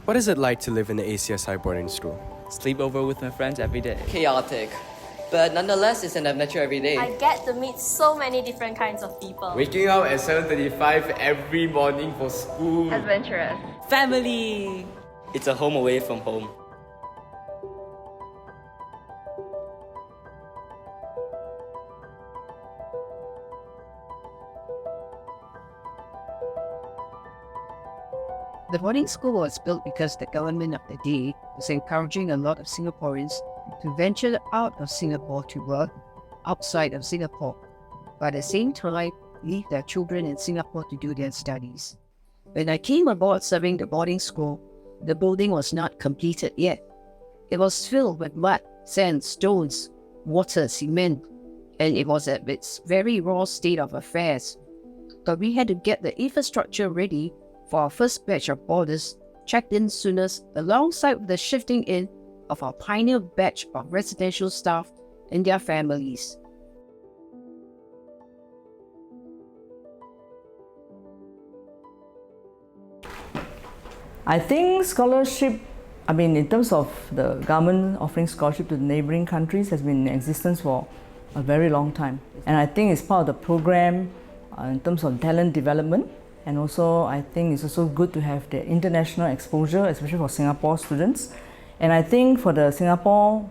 What is it like to live in an ACS boarding school? Sleep over with my friends every day. Chaotic, but nonetheless it's an adventure every day. I get to meet so many different kinds of people. Waking up at 7:35 every morning for school. Adventurous. Family. It's a home away from home. The boarding school was built because the government of the day was encouraging a lot of Singaporeans to venture out of Singapore to work outside of Singapore, but at the same time leave their children in Singapore to do their studies. When I came aboard serving the boarding school, the building was not completed yet. It was filled with mud, sand, stones, water, cement, and it was at its very raw state of affairs. But we had to get the infrastructure ready for our first batch of boarders checked in soonest, alongside the shifting in of our pioneer batch of residential staff and their families. I think scholarship, in terms of the government offering scholarship to the neighboring countries, has been in existence for a very long time. And I think it's part of the program in terms of talent development. And also, I think it's also good to have the international exposure, especially for Singapore students. And I think for the Singapore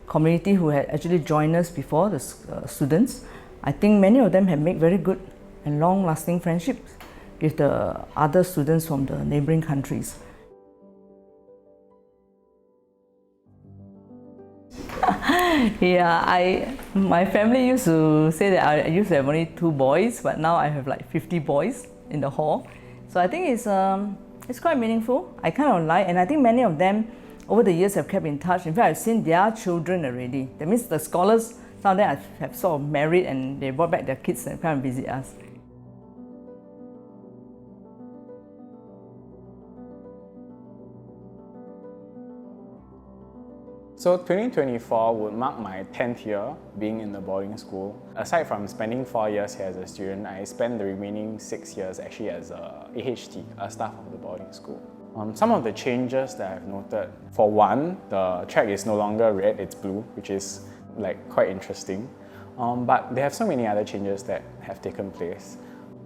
community who had actually joined us before, the students, I think many of them have made very good and long-lasting friendships with the other students from the neighboring countries. Yeah, my family used to say that I used to have only 2 boys, but now I have like 50 boys in the hall. So I think it's quite meaningful. I kind of like, and I think many of them over the years have kept in touch. In fact, I've seen their children already. That means the scholars, some of them have sort of married and they brought back their kids and come and visit us. So 2024 would mark my 10th year being in the boarding school. Aside from spending 4 years here as a student, I spent the remaining 6 years actually as a AHT, a staff of the boarding school. Some of the changes that I've noted, for one, the track is no longer red, it's blue, which is quite interesting. But there have so many other changes that have taken place.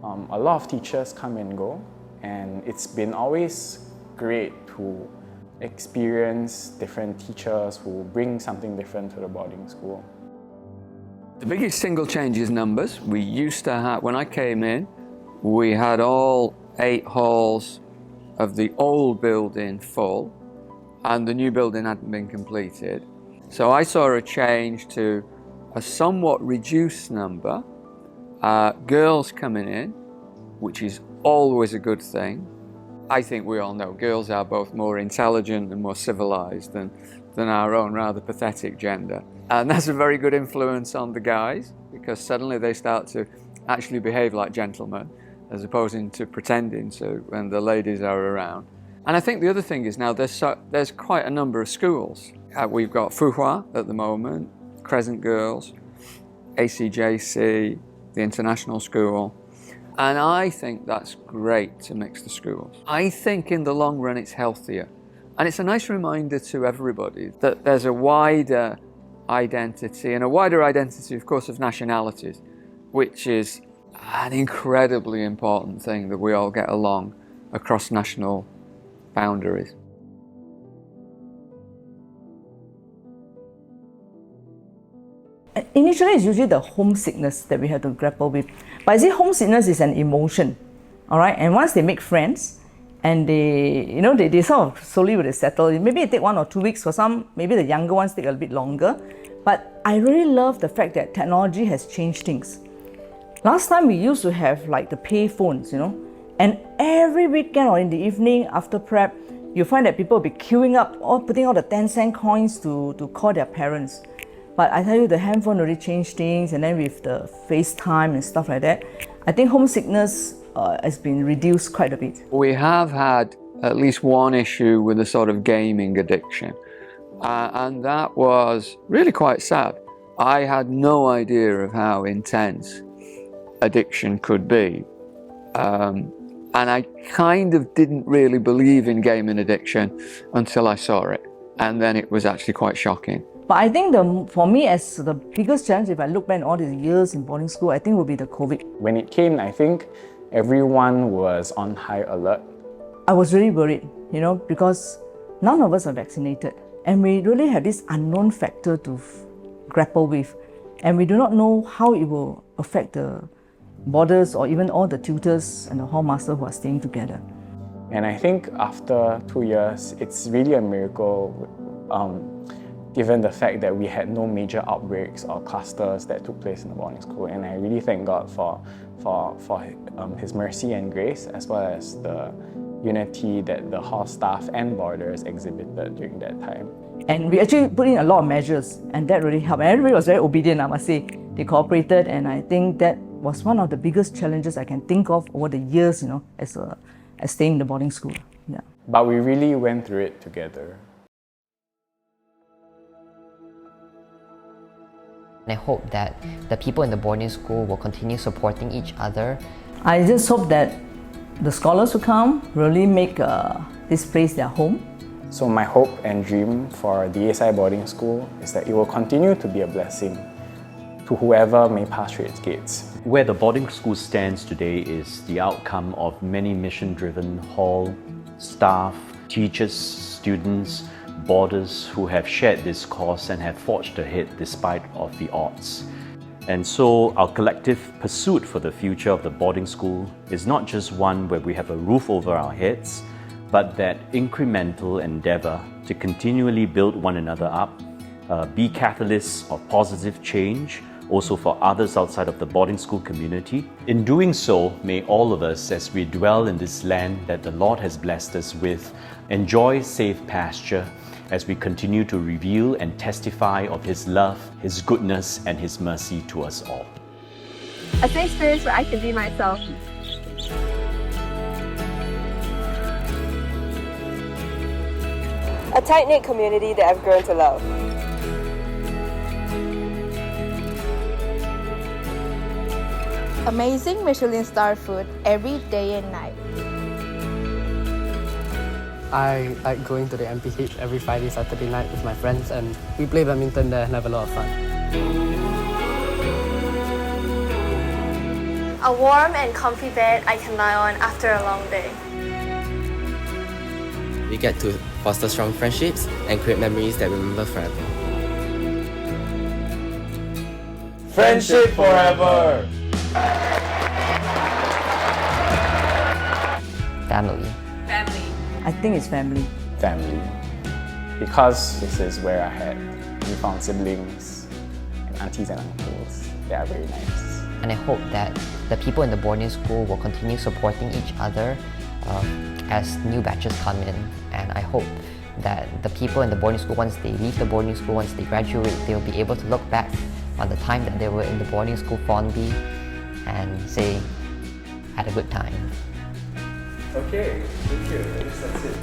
A lot of teachers come and go, and it's been always great to experience different teachers who bring something different to the boarding school. The biggest single change is numbers. We used to have, when I came in, we had all 8 halls of the old building full, and the new building hadn't been completed. So I saw a change to a somewhat reduced number, girls coming in, which is always a good thing. I think we all know girls are both more intelligent and more civilized than our own rather pathetic gender. And that's a very good influence on the guys, because suddenly they start to actually behave like gentlemen as opposed to pretending to when the ladies are around. And I think the other thing is now there's quite a number of schools. We've got Fuhua at the moment, Crescent Girls, ACJC, the International School. And I think that's great to mix the schools. I think in the long run it's healthier. And it's a nice reminder to everybody that there's a wider identity, and a wider identity, of course, of nationalities, which is an incredibly important thing, that we all get along across national boundaries. Initially, it's usually the homesickness that we have to grapple with. But I see homesickness is an emotion, all right? And once they make friends, and they sort of slowly will settle. Maybe it take 1 or 2 weeks for some, maybe the younger ones take a bit longer. But I really love the fact that technology has changed things. Last time we used to have like the pay phones, and every weekend or in the evening after prep, you find that people will be queuing up or putting all the 10-cent coins to call their parents. But I tell you, the handphone really changed things, and then with the FaceTime and stuff like that, I think homesickness has been reduced quite a bit. We have had at least one issue with a sort of gaming addiction, and that was really quite sad. I had no idea of how intense addiction could be. And I kind of didn't really believe in gaming addiction until I saw it. And then it was actually quite shocking. But I think for me, as the biggest challenge, if I look back at all these years in boarding school, I think would be the COVID. When it came, I think everyone was on high alert. I was really worried, because none of us are vaccinated. And we really have this unknown factor to grapple with. And we do not know how it will affect the boarders or even all the tutors and the hall master who are staying together. And I think after 2 years, it's really a miracle, given the fact that we had no major outbreaks or clusters that took place in the boarding school. And I really thank God for His mercy and grace, as well as the unity that the hall staff and boarders exhibited during that time. And we actually put in a lot of measures, and that really helped. And everybody was very obedient, I must say. They cooperated, and I think that was one of the biggest challenges I can think of over the years, as staying in the boarding school. Yeah. But we really went through it together. I hope that the people in the boarding school will continue supporting each other. I just hope that the scholars who come really make this place their home. So my hope and dream for the ACI boarding school is that it will continue to be a blessing to whoever may pass through its gates. Where the boarding school stands today is the outcome of many mission-driven hall staff, teachers, students, boarders who have shared this cause and have forged ahead despite of the odds. And so our collective pursuit for the future of the boarding school is not just one where we have a roof over our heads, but that incremental endeavor to continually build one another up, be catalysts of positive change, also for others outside of the boarding school community. In doing so, may all of us, as we dwell in this land that the Lord has blessed us with, enjoy safe pasture as we continue to reveal and testify of His love, His goodness, and His mercy to us all. A safe space where I can be myself. A tight-knit community that I've grown to love. Amazing Michelin star food every day and night. I like going to the MPH every Friday, Saturday night with my friends, and we play badminton there and have a lot of fun. A warm and comfy bed I can lie on after a long day. We get to foster strong friendships and create memories that we remember forever. Friendship forever! Family. I think it's family. Family. Because this is where I had newfound siblings and aunties and uncles. They are very nice. And I hope that the people in the boarding school will continue supporting each other as new batches come in. And I hope that the people in the boarding school, once they leave the boarding school, once they graduate, they'll be able to look back on the time that they were in the boarding school fondly and say, had a good time. Okay, thank you. I guess that's it.